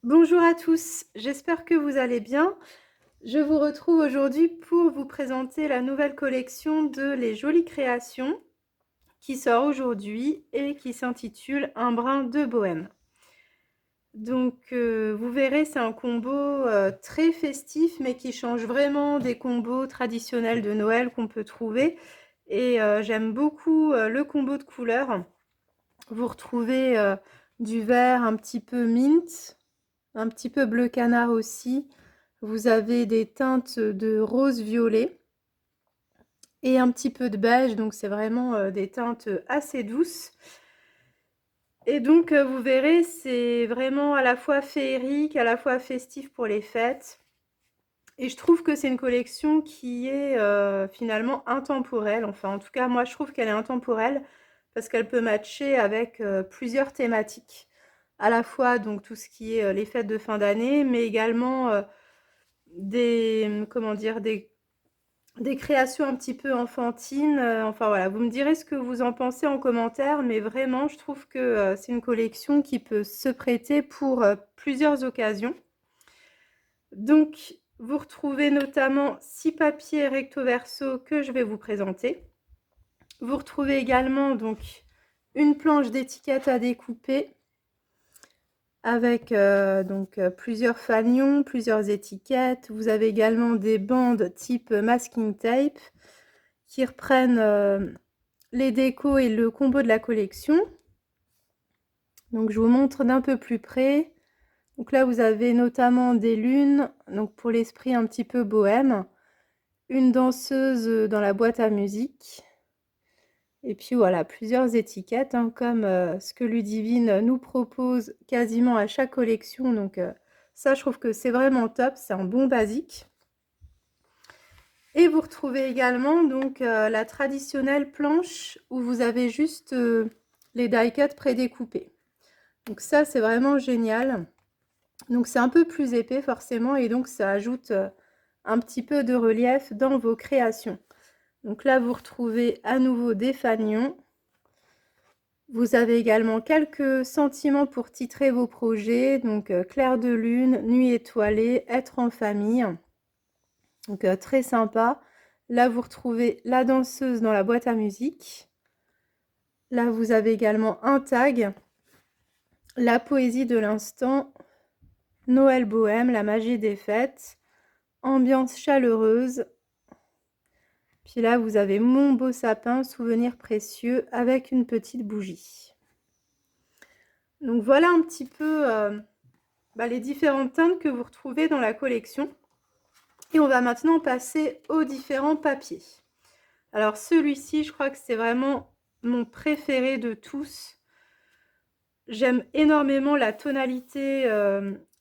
Bonjour à tous, j'espère que vous allez bien. Je vous retrouve aujourd'hui pour vous présenter la nouvelle collection de Les Jolies Créations qui sort aujourd'hui et qui s'intitule Un brin de bohème. Donc vous verrez, c'est un combo très festif mais qui change vraiment des combos traditionnels de Noël qu'on peut trouver. Et j'aime beaucoup le combo de couleurs. Vous retrouvez du vert un petit peu mint, un petit peu bleu canard aussi. Vous avez des teintes de rose-violet et un petit peu de beige, donc c'est vraiment des teintes assez douces. Et donc vous verrez, c'est vraiment à la fois féerique, à la fois festif pour les fêtes. Et je trouve que c'est une collection qui est finalement intemporelle. Enfin, en tout cas, moi, je trouve qu'elle est intemporelle parce qu'elle peut matcher avec plusieurs thématiques. À la fois, donc, tout ce qui est les fêtes de fin d'année, mais également comment dire, des créations un petit peu enfantines. Enfin, voilà, vous me direz ce que vous en pensez en commentaire, mais vraiment, je trouve que c'est une collection qui peut se prêter pour plusieurs occasions. Donc, vous retrouvez notamment 6 papiers recto verso que je vais vous présenter. Vous retrouvez également donc une planche d'étiquette à découper avec plusieurs fanions, plusieurs étiquettes. Vous avez également des bandes type masking tape qui reprennent les décos et le combo de la collection. Donc je vous montre d'un peu plus près. Donc là, vous avez notamment des lunes, donc pour l'esprit un petit peu bohème, une danseuse dans la boîte à musique, et puis voilà, plusieurs étiquettes, hein, comme ce que Ludivine nous propose quasiment à chaque collection. Donc ça, je trouve que c'est vraiment top, c'est un bon basique. Et vous retrouvez également donc la traditionnelle planche où vous avez juste les die-cuts prédécoupés. Donc ça, c'est vraiment génial. Donc c'est un peu plus épais forcément et donc ça ajoute un petit peu de relief dans vos créations. Donc là, vous retrouvez à nouveau des fanions. Vous avez également quelques sentiments pour titrer vos projets. Donc clair de lune, nuit étoilée, être en famille. Donc très sympa. Là, vous retrouvez la danseuse dans la boîte à musique. Là, vous avez également un tag. La poésie de l'instant. Noël bohème, la magie des fêtes. Ambiance chaleureuse. Puis là, vous avez mon beau sapin, souvenir précieux, avec une petite bougie. Donc voilà un petit peu les différentes teintes que vous retrouvez dans la collection. Et on va maintenant passer aux différents papiers. Alors celui-ci, je crois que c'est vraiment mon préféré de tous. J'aime énormément la tonalité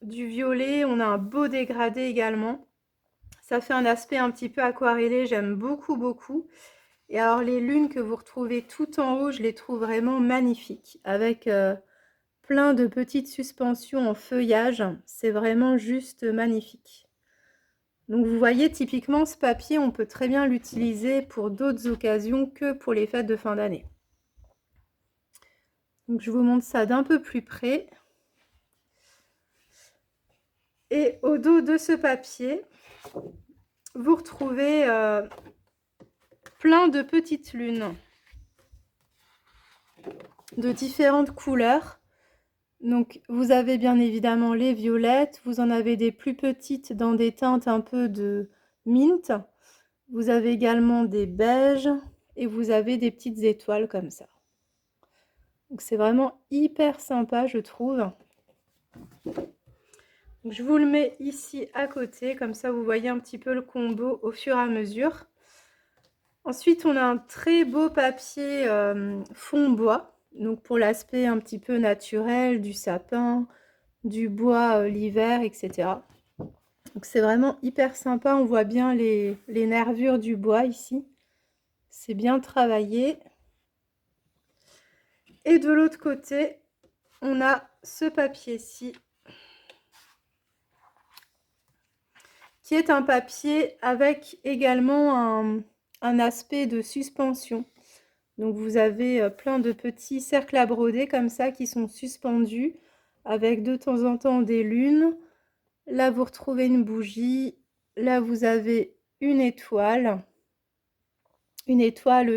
du violet. On a un beau dégradé également. Ça fait un aspect un petit peu aquarellé, j'aime beaucoup, beaucoup. Et alors les lunes que vous retrouvez tout en haut, je les trouve vraiment magnifiques. Avec plein de petites suspensions en feuillage. C'est vraiment juste magnifique. Donc vous voyez, typiquement, ce papier, on peut très bien l'utiliser pour d'autres occasions que pour les fêtes de fin d'année. Donc je vous montre ça d'un peu plus près. Et au dos de ce papier, vous retrouvez plein de petites lunes de différentes couleurs. Donc vous avez bien évidemment les violettes, vous en avez des plus petites dans des teintes un peu de mint. Vous avez également des beiges et vous avez des petites étoiles comme ça. Donc c'est vraiment hyper sympa, je trouve. Donc, je vous le mets ici à côté, comme ça vous voyez un petit peu le combo au fur et à mesure. Ensuite, on a un très beau papier fond bois, donc pour l'aspect un petit peu naturel du sapin, du bois l'hiver, etc. Donc c'est vraiment hyper sympa, on voit bien les nervures du bois ici. C'est bien travaillé. Et de l'autre côté, on a ce papier-ci, qui est un papier avec également un aspect de suspension. Donc vous avez plein de petits cercles à broder comme ça qui sont suspendus avec de temps en temps des lunes. Là, vous retrouvez une bougie. Là, vous avez une étoile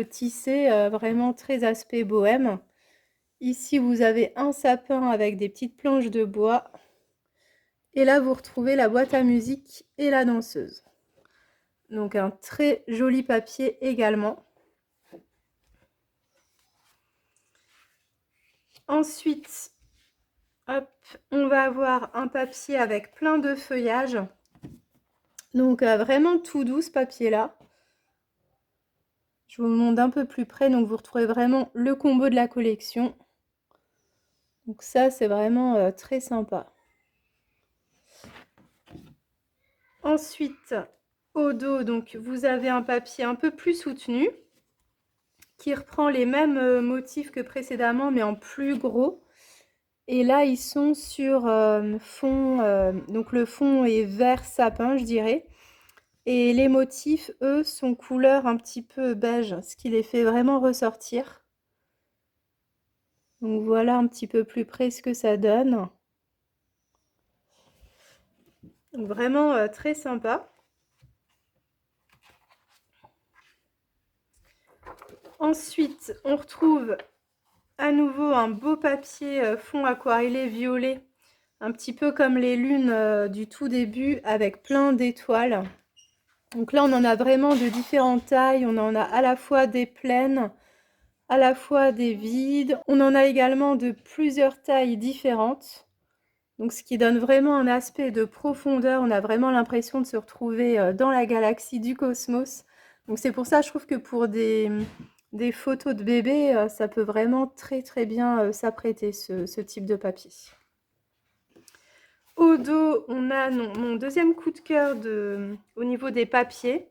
tissée, vraiment très aspect bohème. Ici, vous avez un sapin avec des petites planches de bois. Et là, vous retrouvez la boîte à musique et la danseuse. Donc un très joli papier également. Ensuite, hop, on va avoir un papier avec plein de feuillages. Donc vraiment tout doux ce papier-là. Je vous le montre d'un peu plus près, donc vous retrouvez vraiment le combo de la collection. Donc ça, c'est vraiment très sympa. Ensuite, au dos, donc vous avez un papier un peu plus soutenu qui reprend les mêmes motifs que précédemment, mais en plus gros. Et là, ils sont sur fond, donc le fond est vert sapin, je dirais. Et les motifs, eux, sont couleur un petit peu beige, ce qui les fait vraiment ressortir. Donc voilà un petit peu plus près ce que ça donne. Donc vraiment très sympa. Ensuite, on retrouve à nouveau un beau papier fond aquarellé violet, un petit peu comme les lunes du tout début, avec plein d'étoiles. Donc là, on en a vraiment de différentes tailles. On en a à la fois des pleines, à la fois des vides. On en a également de plusieurs tailles différentes. Donc ce qui donne vraiment un aspect de profondeur. On a vraiment l'impression de se retrouver dans la galaxie du cosmos. Donc c'est pour ça, je trouve que pour des photos de bébés, ça peut vraiment très très bien s'apprêter, ce type de papier. Au dos, on a mon deuxième coup de cœur au niveau des papiers.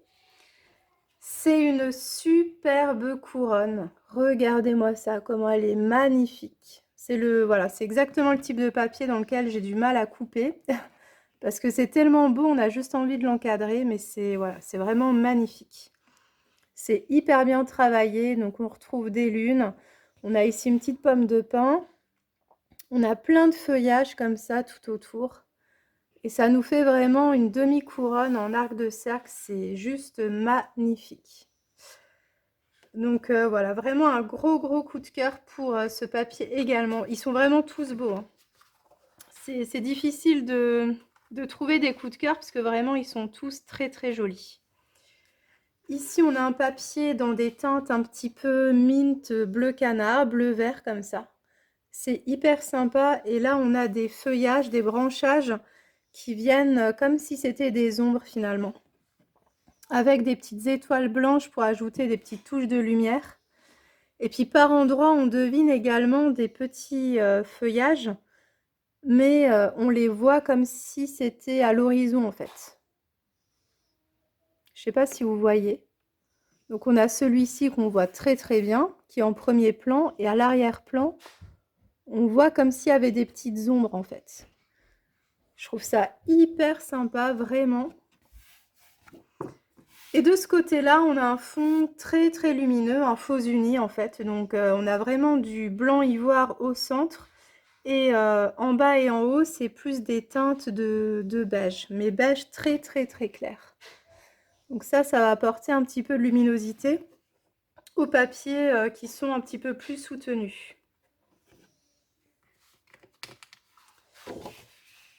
C'est une superbe couronne. Regardez-moi ça, comment elle est magnifique. Voilà, c'est exactement le type de papier dans lequel j'ai du mal à couper. Parce que c'est tellement beau, on a juste envie de l'encadrer, mais voilà, c'est vraiment magnifique. C'est hyper bien travaillé, donc on retrouve des lunes. On a ici une petite pomme de pin. On a plein de feuillages comme ça tout autour. Et ça nous fait vraiment une demi-couronne en arc de cercle. C'est juste magnifique. Donc voilà, vraiment un gros coup de cœur pour ce papier également. Ils sont vraiment tous beaux, hein. C'est difficile de trouver des coups de cœur parce que vraiment ils sont tous très très jolis. Ici on a un papier dans des teintes un petit peu mint, bleu canard, bleu vert comme ça. C'est hyper sympa et là on a des feuillages, des branchages qui viennent comme si c'était des ombres finalement. Avec des petites étoiles blanches pour ajouter des petites touches de lumière. Et puis par endroits on devine également des petits feuillages. Mais on les voit comme si c'était à l'horizon en fait. Je sais pas si vous voyez. Donc on a celui-ci qu'on voit très très bien, qui est en premier plan, et à l'arrière-plan, on voit comme s'il y avait des petites ombres en fait. Je trouve ça hyper sympa, vraiment. Et de ce côté-là, on a un fond très très lumineux, un faux uni en fait. Donc on a vraiment du blanc ivoire au centre. Et en bas et en haut, c'est plus des teintes de beige, mais beige très très très clair. Donc ça va apporter un petit peu de luminosité aux papiers qui sont un petit peu plus soutenus.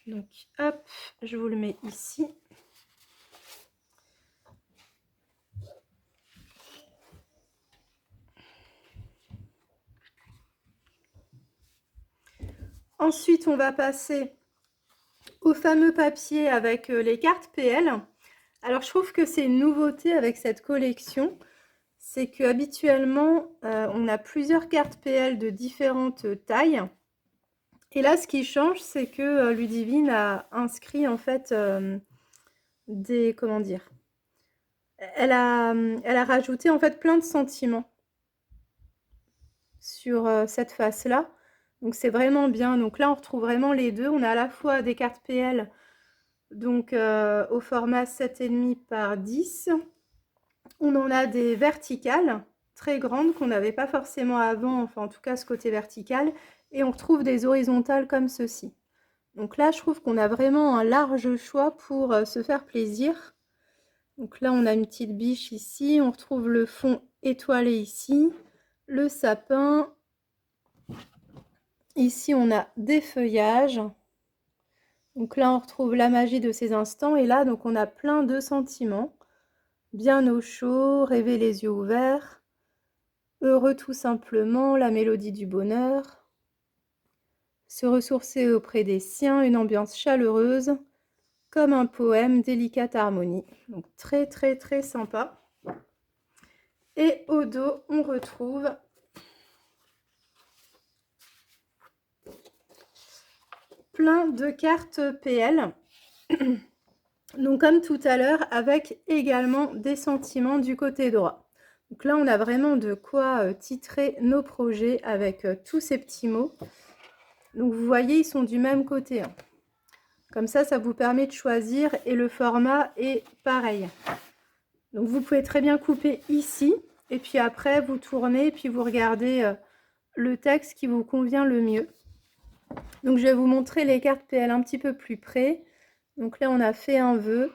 Donc hop, je vous le mets ici. Ensuite, on va passer au fameux papier avec les cartes PL. Alors, je trouve que c'est une nouveauté avec cette collection. C'est que habituellement, on a plusieurs cartes PL de différentes tailles. Et là, ce qui change, c'est que Ludivine a inscrit en fait comment dire, elle a rajouté en fait plein de sentiments sur cette face-là. Donc c'est vraiment bien. Donc là, on retrouve vraiment les deux. On a à la fois des cartes PL donc au format 7,5 par 10. On en a des verticales, très grandes qu'on n'avait pas forcément avant, enfin en tout cas ce côté vertical, et on retrouve des horizontales comme ceci. Donc là, je trouve qu'on a vraiment un large choix pour se faire plaisir. Donc là, on a une petite biche ici, on retrouve le fond étoilé ici, le sapin. Ici, on a des feuillages. Donc là, on retrouve la magie de ces instants. Et là, donc on a plein de sentiments. Bien au chaud, rêver les yeux ouverts. Heureux tout simplement, la mélodie du bonheur. Se ressourcer auprès des siens, une ambiance chaleureuse. Comme un poème, délicate harmonie. Donc très très très sympa. Et au dos, on retrouve plein de cartes PL. Donc comme tout à l'heure, avec également des sentiments du côté droit. Donc là, on a vraiment de quoi titrer nos projets avec tous ces petits mots. Donc vous voyez, ils sont du même côté, hein. Comme ça vous permet de choisir et le format est pareil. Donc vous pouvez très bien couper ici et puis après vous tournez et puis vous regardez le texte qui vous convient le mieux. Donc je vais vous montrer les cartes PL un petit peu plus près. Donc là on a fait un vœu.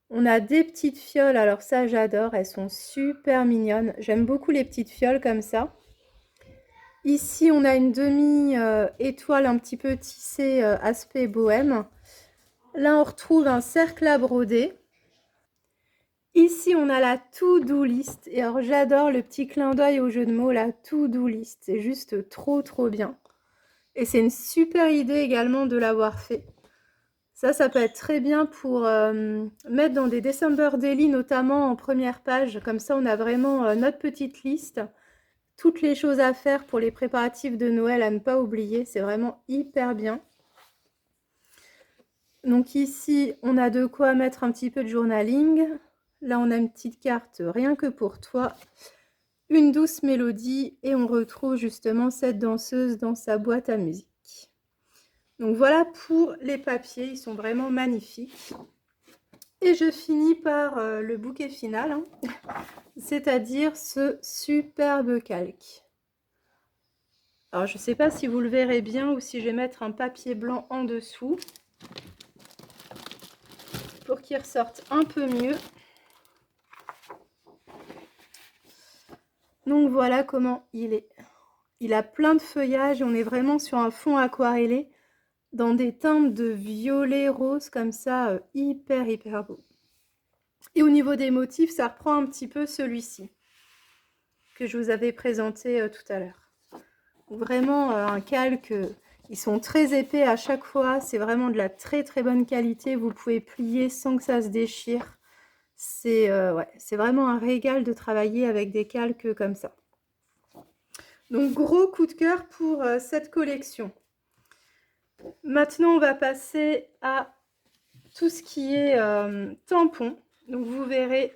On a des petites fioles, alors ça j'adore, elles sont super mignonnes. J'aime beaucoup les petites fioles comme ça. Ici on a une demi-étoile un petit peu tissée aspect bohème. Là on retrouve un cercle à broder. Ici on a la to-do list. Et alors j'adore le petit clin d'œil au jeu de mots, la to-do list. C'est juste trop bien. Et c'est une super idée également de l'avoir fait. Ça peut être très bien pour mettre dans des December Daily, notamment en première page. Comme ça, on a vraiment notre petite liste. Toutes les choses à faire pour les préparatifs de Noël à ne pas oublier. C'est vraiment hyper bien. Donc ici, on a de quoi mettre un petit peu de journaling. Là, on a une petite carte rien que pour toi. Une douce mélodie. Et on retrouve justement cette danseuse dans sa boîte à musique. Donc voilà pour les papiers, ils sont vraiment magnifiques. Et je finis par le bouquet final, hein, c'est-à-dire ce superbe calque. Alors je ne sais pas si vous le verrez bien ou si je vais mettre un papier blanc en dessous pour qu'il ressorte un peu mieux. Donc voilà comment il est. Il a plein de feuillages, on est vraiment sur un fond aquarellé dans des teintes de violet rose comme ça, hyper beau. Et au niveau des motifs, ça reprend un petit peu celui-ci que je vous avais présenté tout à l'heure. Vraiment un calque, ils sont très épais à chaque fois, c'est vraiment de la très bonne qualité, vous pouvez plier sans que ça se déchire. C'est ouais, c'est vraiment un régal de travailler avec des calques comme ça. Donc gros coup de cœur pour cette collection. Maintenant on va passer à tout ce qui est tampons. Donc vous verrez,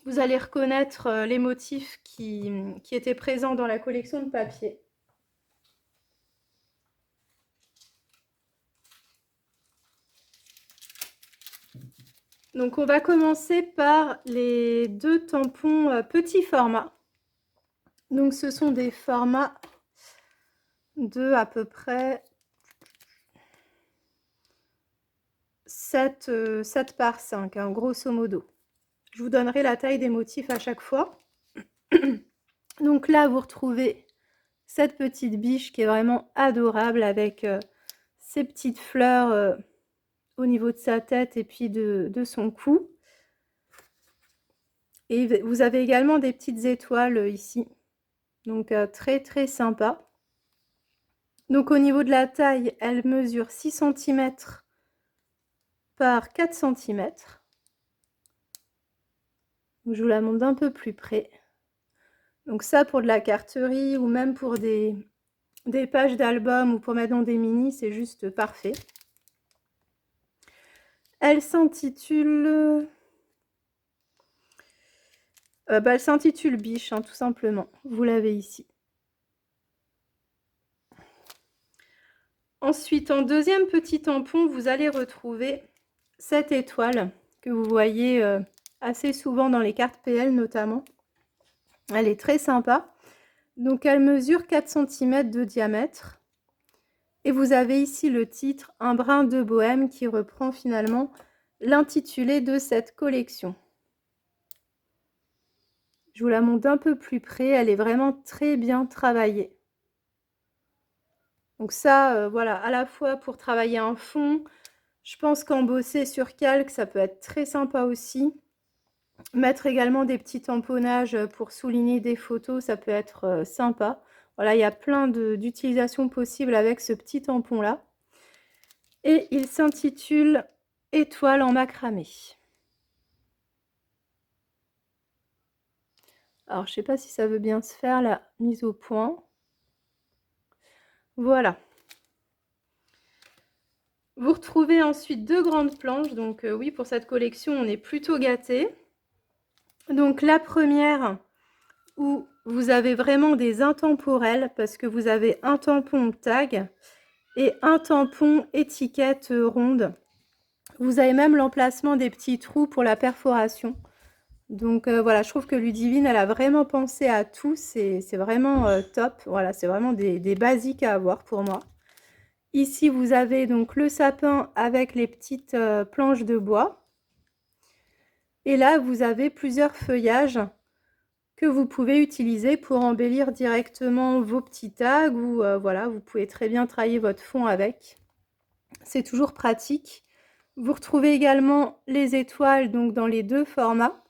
vous allez reconnaître les motifs qui étaient présents dans la collection de papier. Donc on va commencer par les deux tampons petit format. Donc ce sont des formats de à peu près 7 par 5, hein, grosso modo. Je vous donnerai la taille des motifs à chaque fois. Donc là, vous retrouvez cette petite biche qui est vraiment adorable avec ces petites fleurs au niveau de sa tête et puis de son cou. Et vous avez également des petites étoiles ici. Donc très sympa. Donc au niveau de la taille, elle mesure 6 cm par 4 cm. Je vous la montre d'un peu plus près. Donc ça pour de la carterie ou même pour des pages d'album ou pour mettre dans des minis, c'est juste parfait. Elle s'intitule... elle s'intitule Biche, hein, tout simplement. Vous l'avez ici. Ensuite, en deuxième petit tampon, vous allez retrouver cette étoile que vous voyez assez souvent dans les cartes PL notamment. Elle est très sympa. Donc elle mesure 4 cm de diamètre. Et vous avez ici le titre « Un brin de bohème » qui reprend finalement l'intitulé de cette collection. Je vous la montre d'un peu plus près, elle est vraiment très bien travaillée. Donc ça, voilà, à la fois pour travailler un fond, je pense qu'embosser sur calque, ça peut être très sympa aussi. Mettre également des petits tamponnages pour souligner des photos, ça peut être sympa. Voilà, il y a plein d'utilisations possibles avec ce petit tampon-là. Et il s'intitule « Étoile en macramé ». Alors, je ne sais pas si ça veut bien se faire, la mise au point. Voilà. Vous retrouvez ensuite 2 grandes planches. Donc, oui, pour cette collection, on est plutôt gâtés. Donc, la première, où vous avez vraiment des intemporels, parce que vous avez un tampon tag et un tampon étiquette ronde. Vous avez même l'emplacement des petits trous pour la perforation. Donc voilà, je trouve que Ludivine, elle a vraiment pensé à tout. C'est vraiment top. Voilà, c'est vraiment des basiques à avoir pour moi. Ici, vous avez donc le sapin avec les petites planches de bois. Et là, vous avez plusieurs feuillages que vous pouvez utiliser pour embellir directement vos petits tags ou voilà, vous pouvez très bien travailler votre fond avec. C'est toujours pratique. Vous retrouvez également les étoiles donc dans les 2 formats.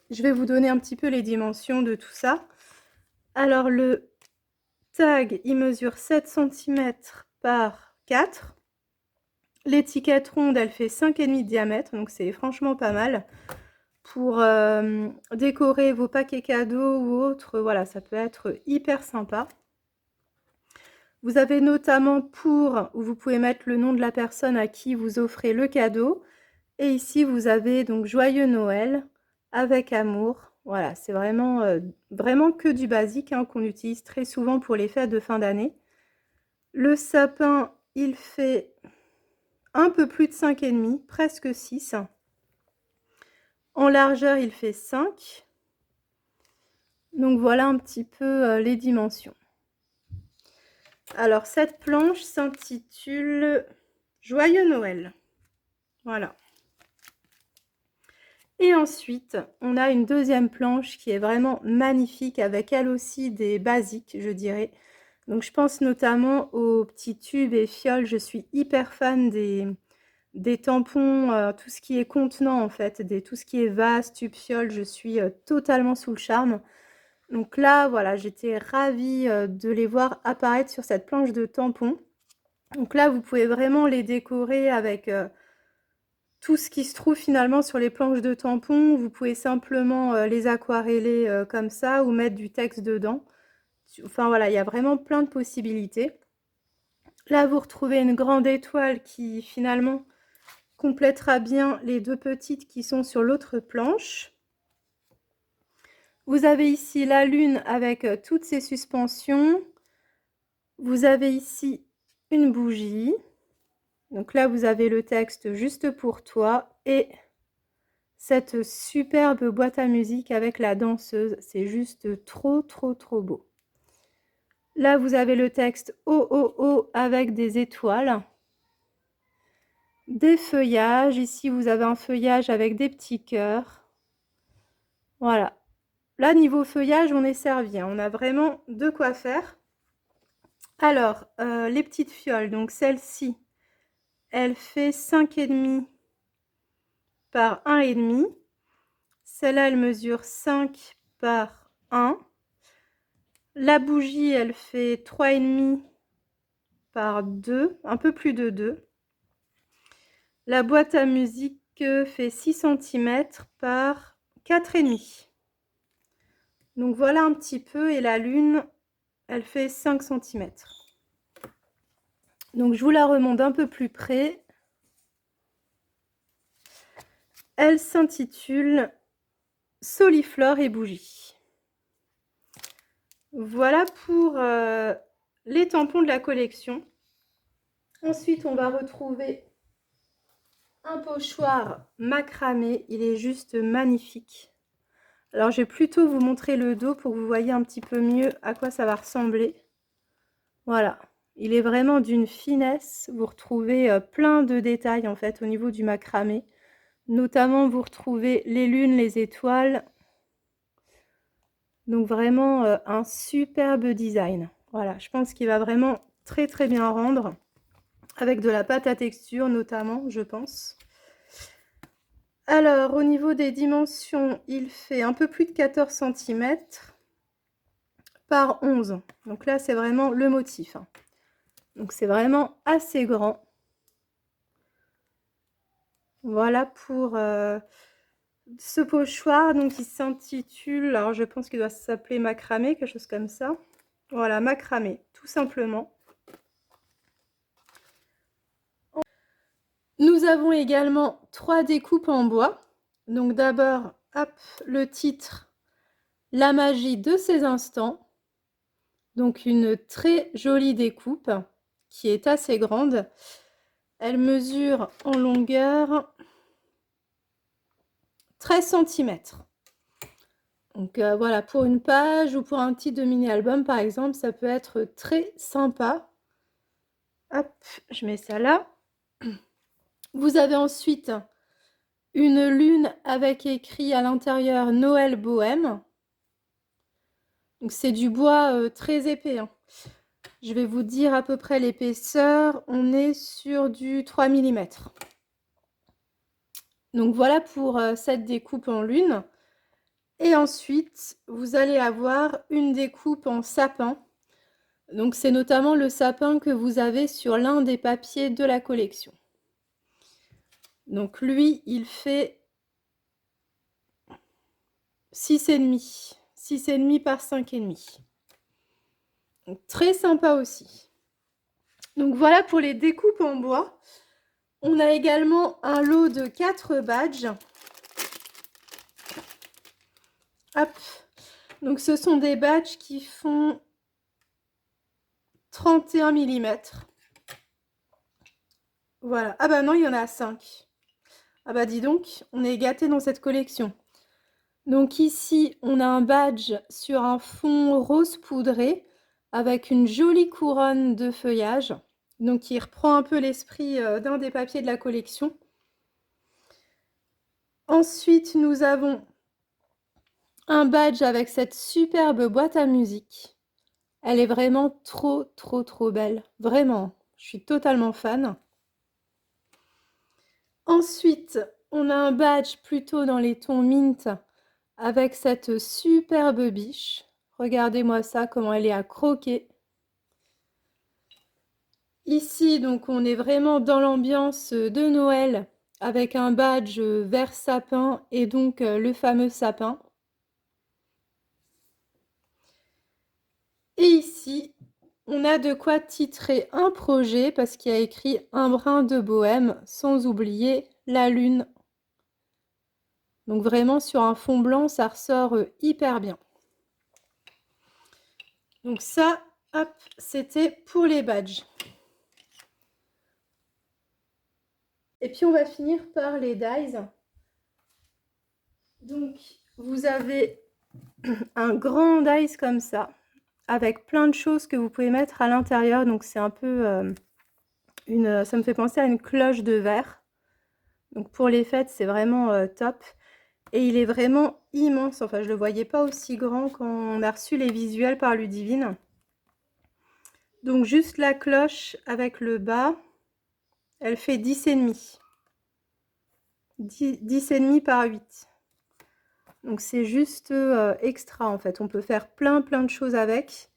Je vais vous donner un petit peu les dimensions de tout ça. Alors le tag, il mesure 7 cm par 4. L'étiquette ronde, elle fait 5,5 de diamètre, donc c'est franchement pas mal. Pour décorer vos paquets cadeaux ou autres, voilà, ça peut être hyper sympa. Vous avez notamment pour, où vous pouvez mettre le nom de la personne à qui vous offrez le cadeau. Et ici, vous avez donc Joyeux Noël, avec amour. Voilà, c'est vraiment, vraiment que du basique hein, qu'on utilise très souvent pour les fêtes de fin d'année. Le sapin, il fait un peu plus de 5,5, presque 6. En largeur, il fait 5. Donc voilà un petit peu les dimensions. Alors cette planche s'intitule Joyeux Noël. Voilà. Et ensuite, on a une deuxième planche qui est vraiment magnifique avec elle aussi des basiques, je dirais. Donc je pense notamment aux petits tubes et fioles. Je suis hyper fan des tampons, tout ce qui est contenant en fait, tout ce qui est vase, tube, fiole. Je suis totalement sous le charme. Donc là, voilà, j'étais ravie de les voir apparaître sur cette planche de tampons. Donc là, vous pouvez vraiment les décorer avec tout ce qui se trouve finalement sur les planches de tampons. Vous pouvez simplement les aquareller comme ça ou mettre du texte dedans. Enfin voilà, il y a vraiment plein de possibilités. Là, vous retrouvez une grande étoile qui finalement complétera bien les 2 petites qui sont sur l'autre planche. Vous avez ici la lune avec toutes ses suspensions. Vous avez ici une bougie. Donc là, vous avez le texte juste pour toi et cette superbe boîte à musique avec la danseuse. C'est juste trop, trop, trop beau. Là, vous avez le texte Oh, oh, oh avec des étoiles. Des feuillages. Ici, vous avez un feuillage avec des petits cœurs. Voilà. Là, niveau feuillage, on est servi. On a vraiment de quoi faire. Alors, les petites fioles. Donc, celle-ci, elle fait 5,5 par 1,5. Celle-là, elle mesure 5 par 1. La bougie, elle fait 3,5 par 2, un peu plus de 2. La boîte à musique fait 6 cm par 4,5. Donc voilà un petit peu, et la lune, elle fait 5 cm. Donc je vous la remonte un peu plus près. Elle s'intitule Soliflore et bougie. Voilà pour les tampons de la collection. Ensuite, on va retrouver un pochoir macramé. Il est juste magnifique. Alors, je vais plutôt vous montrer le dos pour que vous voyez un petit peu mieux à quoi ça va ressembler. Voilà, il est vraiment d'une finesse. Vous retrouvez plein de détails en fait au niveau du macramé. Notamment, vous retrouvez les lunes, les étoiles. Donc vraiment un superbe design. Voilà, je pense qu'il va vraiment très très bien rendre. Avec de la pâte à texture notamment, je pense. Alors, au niveau des dimensions, il fait un peu plus de 14 cm par 11. Donc là, c'est vraiment le motif. Donc c'est vraiment assez grand. Voilà pour ce pochoir. Donc il s'intitule, alors je pense qu'il doit s'appeler macramé, quelque chose comme ça. Voilà, macramé, tout simplement. Nous avons également 3 découpes en bois. Donc d'abord, hop, le titre, la magie de ces instants. Donc une très jolie découpe qui est assez grande. Elle mesure en longueur 13 cm. Donc voilà, pour une page ou pour un titre de mini-album par exemple, ça peut être très sympa. Hop, je mets ça là. Vous avez ensuite une lune avec écrit à l'intérieur Noël Bohème. Donc c'est du bois très épais. Je vais vous dire à peu près l'épaisseur. On est sur du 3 mm. Donc voilà pour cette découpe en lune. Et ensuite, vous allez avoir une découpe en sapin. Donc c'est notamment le sapin que vous avez sur l'un des papiers de la collection. Donc lui, il fait 6,5. 6,5 par 5,5. Donc très sympa aussi. Donc voilà pour les découpes en bois. On a également un lot de 4 badges. Hop. Donc ce sont des badges qui font 31 mm. Voilà. Ah bah non, il y en a 5. Ah bah dis donc, on est gâtés dans cette collection. Donc ici, on a un badge sur un fond rose poudré avec une jolie couronne de feuillage. Donc qui reprend un peu l'esprit d'un des papiers de la collection. Ensuite, nous avons un badge avec cette superbe boîte à musique. Elle est vraiment trop, trop, trop belle. Vraiment, je suis totalement fan. Ensuite, on a un badge plutôt dans les tons mint avec cette superbe biche. Regardez-moi ça, comment elle est à croquer. Ici, donc, on est vraiment dans l'ambiance de Noël avec un badge vert sapin et donc le fameux sapin. Et ici, on a de quoi titrer un projet parce qu'il y a écrit un brin de bohème, sans oublier la lune. Donc vraiment sur un fond blanc, ça ressort hyper bien. Donc ça, hop, c'était pour les badges. Et puis on va finir par les dies. Donc vous avez un grand dies comme ça, avec plein de choses que vous pouvez mettre à l'intérieur. Donc c'est un peu ça me fait penser à une cloche de verre. Donc pour les fêtes, c'est vraiment top. Et il est vraiment immense. Enfin, je ne le voyais pas aussi grand quand on a reçu les visuels par Ludivine. Donc juste la cloche avec le bas, elle fait 10,5. 10,5 par 8. Donc c'est juste extra en fait. On peut faire plein de choses avec.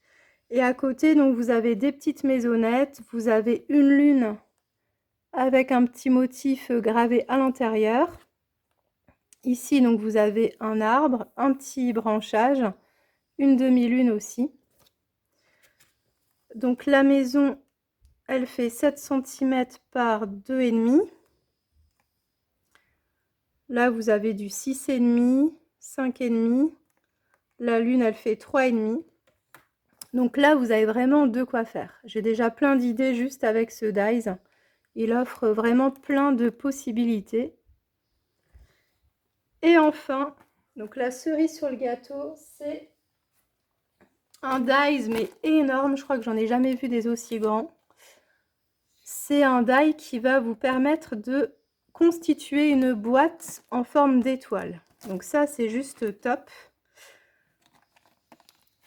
Et à côté, donc vous avez des petites maisonnettes. Vous avez une lune avec un petit motif gravé à l'intérieur. Ici, donc vous avez un arbre, un petit branchage, une demi-lune aussi. Donc la maison, elle fait 7 cm par 2,5. Là, vous avez du 6,5, 5,5. La lune, elle fait 3,5. Donc là, vous avez vraiment de quoi faire. J'ai déjà plein d'idées juste avec ce dies. Il offre vraiment plein de possibilités. Et enfin, Donc la cerise sur le gâteau, c'est un dies, mais énorme. Je crois que j'en ai jamais vu des aussi grands. C'est un die qui va vous permettre de constituer une boîte en forme d'étoile. Donc ça, c'est juste top.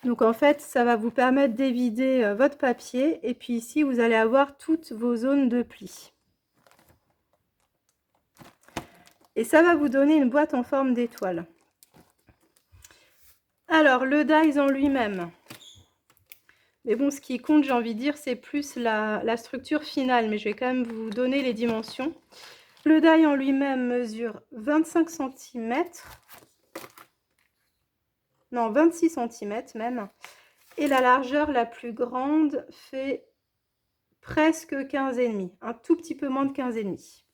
Donc en fait, ça va vous permettre d'évider votre papier. Et puis ici, vous allez avoir toutes vos zones de pli. Et ça va vous donner une boîte en forme d'étoile. Alors, le dies en lui-même. Mais bon, ce qui compte, j'ai envie de dire, c'est plus la structure finale. Mais je vais quand même vous donner les dimensions. Le die en lui-même mesure 25 cm. Non, 26 cm même. Et la largeur la plus grande fait presque 15,5. Un tout petit peu moins de 15,5.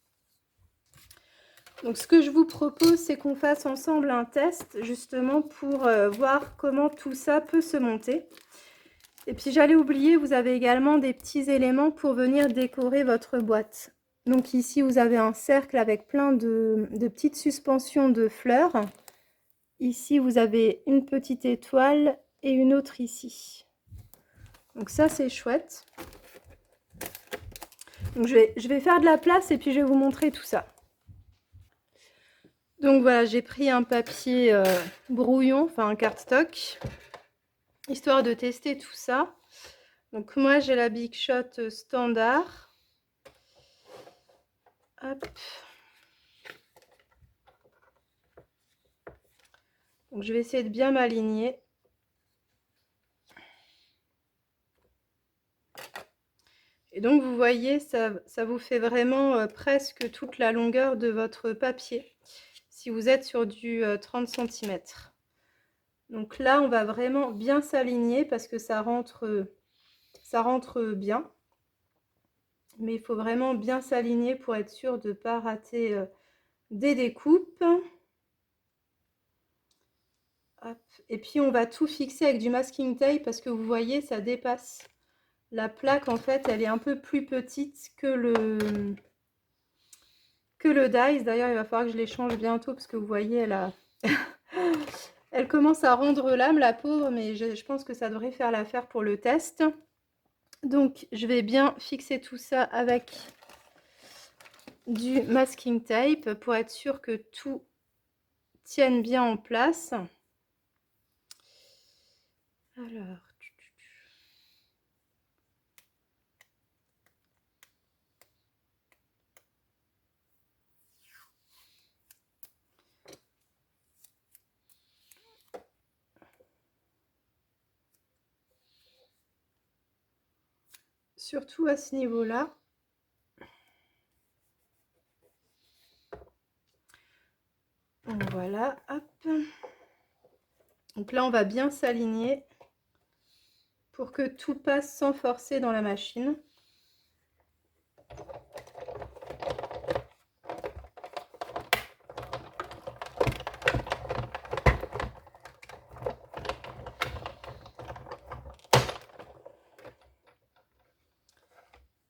Donc ce que je vous propose, c'est qu'on fasse ensemble un test justement pour voir comment tout ça peut se monter. Et puis j'allais oublier, vous avez également des petits éléments pour venir décorer votre boîte. Donc ici, vous avez un cercle avec plein de petites suspensions de fleurs. Ici, vous avez une petite étoile et une autre ici. Donc ça, c'est chouette. Donc je vais faire de la place et puis je vais vous montrer tout ça. Donc voilà, j'ai pris un papier brouillon, enfin un cardstock, histoire de tester tout ça. Donc moi, j'ai la Big Shot standard. Hop. Donc je vais essayer de bien m'aligner. Et donc vous voyez, ça vous fait vraiment presque toute la longueur de votre papier, si vous êtes sur du 30 cm. Donc là, on va vraiment bien s'aligner parce que ça rentre bien. Mais il faut vraiment bien s'aligner pour être sûr de ne pas rater des découpes. Hop. Et puis on va tout fixer avec du masking tape parce que vous voyez, ça dépasse. La plaque, en fait, elle est un peu plus petite que le dies. D'ailleurs, il va falloir que je les change bientôt parce que vous voyez, elle commence à rendre l'âme, la pauvre, mais je pense que ça devrait faire l'affaire pour le test. Donc, je vais bien fixer tout ça avec du masking tape pour être sûr que tout tienne bien en place. Alors, surtout à ce niveau-là. Voilà, hop. Donc là, on va bien s'aligner pour que tout passe sans forcer dans la machine.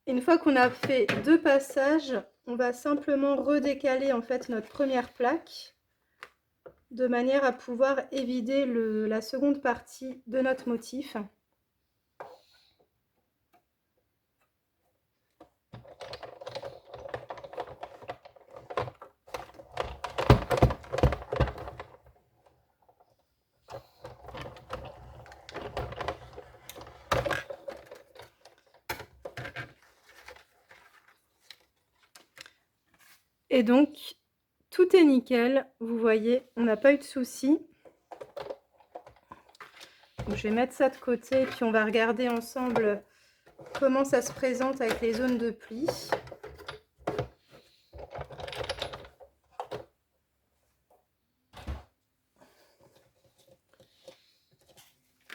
Une fois qu'on a fait 2 passages, on va simplement redécaler en fait notre première plaque de manière à pouvoir évider la seconde partie de notre motif. Et donc, tout est nickel, vous voyez, on n'a pas eu de soucis. Donc, je vais mettre ça de côté, puis on va regarder ensemble comment ça se présente avec les zones de pli.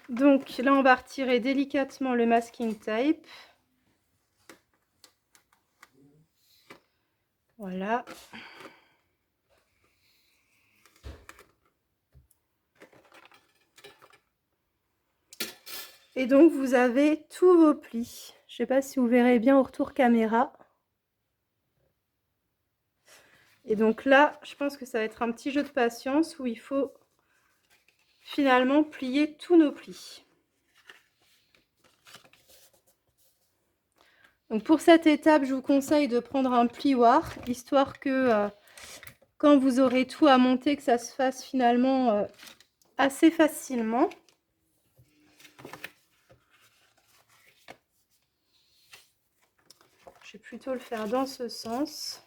Donc là, on va retirer délicatement le masking tape. Voilà. Et donc, vous avez tous vos plis. Je ne sais pas si vous verrez bien au retour caméra. Et donc là, je pense que ça va être un petit jeu de patience où il faut finalement plier tous nos plis. Donc pour cette étape, je vous conseille de prendre un plioir, histoire que quand vous aurez tout à monter, que ça se fasse finalement assez facilement. Je vais plutôt le faire dans ce sens.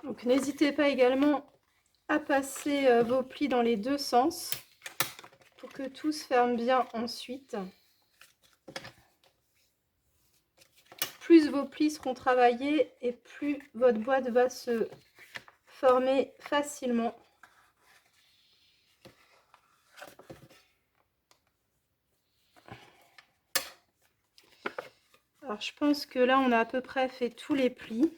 Donc n'hésitez pas également à passer vos plis dans les deux sens pour que tout se ferme bien ensuite. Plus vos plis seront travaillés et plus votre boîte va se former facilement. Alors je pense que là on a à peu près fait tous les plis.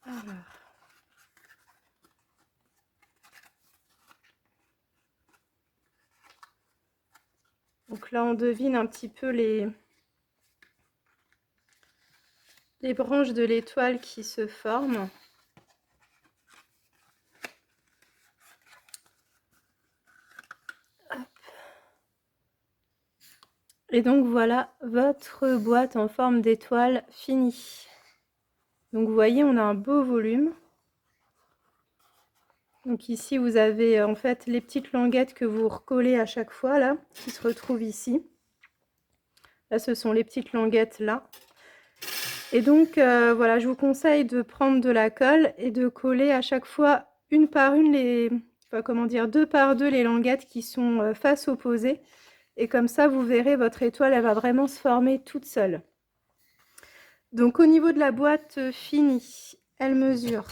Alors. Donc là on devine un petit peu les branches de l'étoile qui se forment. Hop. Et donc voilà votre boîte en forme d'étoile finie. Donc vous voyez, on a un beau volume. Donc ici vous avez en fait les petites languettes que vous recollez à chaque fois là, qui se retrouvent ici. Là ce sont les petites languettes là. Et donc voilà, je vous conseille de prendre de la colle et de coller à chaque fois une par une les, enfin, comment dire, deux par deux les languettes qui sont face opposée. Et comme ça vous verrez, votre étoile elle va vraiment se former toute seule. Donc au niveau de la boîte finie, elle mesure.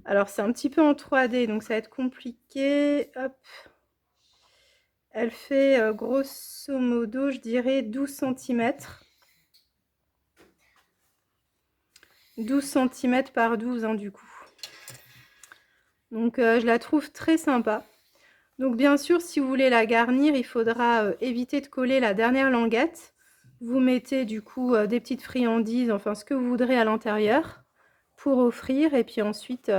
Alors c'est un petit peu en 3D, donc ça va être compliqué. Hop. Elle fait grosso modo, je dirais 12 cm. 12 cm par 12 hein, du coup. Donc je la trouve très sympa. Donc bien sûr, si vous voulez la garnir, il faudra éviter de coller la dernière languette. Vous mettez du coup des petites friandises, enfin ce que vous voudrez à l'intérieur pour offrir. Et puis ensuite,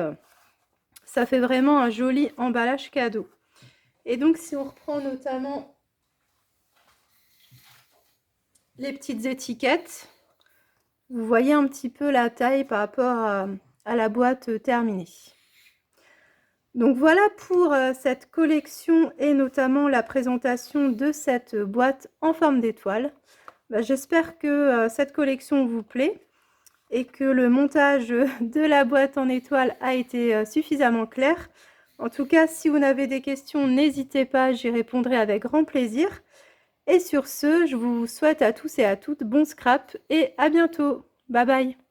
ça fait vraiment un joli emballage cadeau. Et donc si on reprend notamment les petites étiquettes, vous voyez un petit peu la taille par rapport à la boîte terminée. Donc voilà pour cette collection et notamment la présentation de cette boîte en forme d'étoile. J'espère que cette collection vous plaît et que le montage de la boîte en étoile a été suffisamment clair. En tout cas, si vous avez des questions, n'hésitez pas, j'y répondrai avec grand plaisir. Et sur ce, je vous souhaite à tous et à toutes bon scrap et à bientôt. Bye bye.